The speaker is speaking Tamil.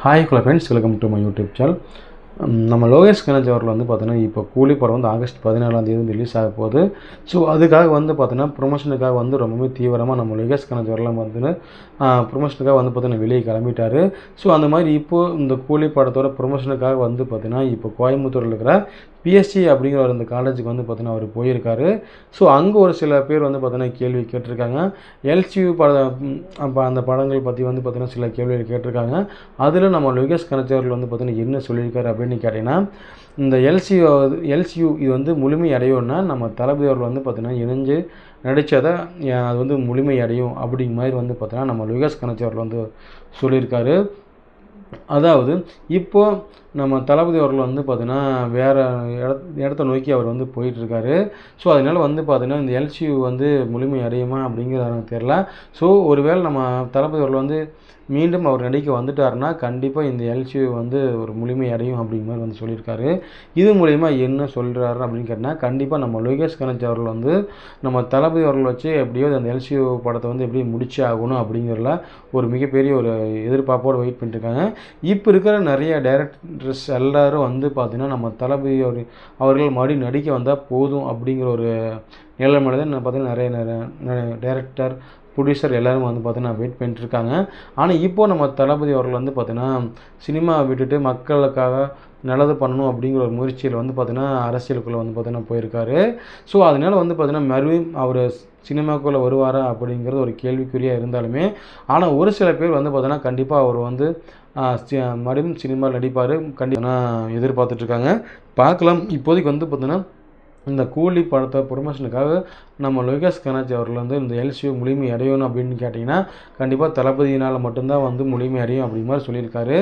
Hi hello friends, welcome to my YouTube channel. நம்ம லோகேஷ் கனகராஜ் அவர்கள் பார்த்தீங்கன்னா இப்போ கூலி படம் ஆகஸ்ட் 14 ரிலீஸ் ஆக போகுது. ஸோ அதுக்காக பார்த்தீங்கன்னா ப்ரொமோஷனுக்காக ரொம்பவே தீவிரமாக நம்ம லோகேஷ் கனகராஜ் அவர்கள் பார்த்தீங்கன்னா ப்ரொமோஷனுக்காக பார்த்தீங்கன்னா வெளியே கிளம்பிட்டார். ஸோ அந்த மாதிரி இப்போது இந்த கூலி படத்தோட ப்ரொமோஷனுக்காக பார்த்தீங்கன்னா இப்போ கோயம்புத்தூரில் இருக்கிற பிஎஸ்சி அப்படிங்கிற ஒரு இந்த காலேஜுக்கு பார்த்தீங்கன்னா அவர் போயிருக்காரு. ஸோ அங்கே ஒரு சில பேர் பார்த்தீங்கன்னா கேள்வி கேட்டிருக்காங்க. எல்சியூ அப்போ அந்த படங்கள் பற்றி பார்த்தீங்கன்னா சில கேள்விகள் கேட்டிருக்காங்க. அதில் நம்ம லோகேஷ் கனகராஜ் அவர்கள் பார்த்தீங்கன்னா என்ன சொல்லியிருக்காரு அப்படின்னு கேட்டிங்கன்னா, இந்த எல்சியூ இது முழுமை அடையும்னா நம்ம தளபதி அவர்கள் பார்த்தீங்கன்னா இணைஞ்சு நடித்ததை அது முழுமை அடையும் அப்படிங்கிற மாதிரி பார்த்தீங்கன்னா நம்ம லோகேஷ் கனகராஜ் அவர்கள் சொல்லியிருக்காரு. அதாவது இப்போது நம்ம தளபதி அவர்கள் பார்த்தீங்கன்னா வேறு இடத்த நோக்கி அவர் போயிட்டுருக்காரு. ஸோ அதனால் பார்த்தீங்கன்னா இந்த எல்சியூ முழுமை அடையுமா அப்படிங்கிறது எனக்கு தெரில. ஸோ ஒருவேளை நம்ம தளபதி அவர்கள் மீண்டும் அவர் நடிக்க வந்துட்டாருன்னா கண்டிப்பாக இந்த எல்சியூ ஒரு முழுமை அடையும் அப்படிங்கிற மாதிரி சொல்லியிருக்காரு. இது மூலிமா என்ன சொல்கிறாரு அப்படின்னு கேட்டால், கண்டிப்பாக நம்ம லோகேஷ் கனகராஜ் அவர்கள் நம்ம தளபதி அவர்கள் வச்சு எப்படியோ அந்த எல்சியூ படத்தை எப்படி முடிச்சே ஆகணும் அப்படிங்கிறதுல ஒரு மிகப்பெரிய ஒரு எதிர்பார்ப்போடு வெயிட் பண்ணிட்டுருக்காங்க. இப்போ இருக்கிற நிறைய டைரக்டர்ஸ் எல்லோரும் பார்த்தீங்கன்னா நம்ம தளபதி அவர்கள் மறுபடியும் நடிக்க வந்தால் போதும் அப்படிங்கிற ஒரு நிலைமையில தான் பார்த்தீங்கன்னா நிறைய டைரக்டர் ப்ரொடியூசர் எல்லோரும் பார்த்தீங்கன்னா வெயிட் பண்ணிட்டுருக்காங்க. ஆனால் இப்போது நம்ம தளபதி அவர்கள் பார்த்தீங்கன்னா சினிமா விட்டுட்டு மக்களுக்காக நல்லது பண்ணணும் அப்படிங்கிற ஒரு முயற்சியில் பார்த்தீங்கன்னா அரசியலுக்குள்ளே பார்த்தீங்கன்னா போயிருக்காரு. ஸோ அதனால் பார்த்தீங்கன்னா மறுபடியும் அவர் சினிமாக்குள்ளே வருவாரா அப்படிங்கிறது ஒரு கேள்விக்குறியாக இருந்தாலுமே, ஆனால் ஒரு சில பேர் பார்த்தீங்கன்னா கண்டிப்பாக அவர் மறுபடியும் சினிமாவில் நடிப்பார் கண்டிப்பாக எதிர்பார்த்துட்ருக்காங்க. பார்க்கலாம். இப்போதைக்கு பார்த்தீங்கன்னா இந்த கூலி படத்தை ப்ரொமோஷனுக்காக நம்ம லோகேஷ் கனகராஜ் அவர்கள் இந்த எல்சியூ முழுமை அடையணும் அப்படின்னு கேட்டிங்கன்னா கண்டிப்பாக தளபதியினால் மட்டும்தான் முழுமை அடையும் அப்படிங்கிற மாதிரி சொல்லியிருக்காரு.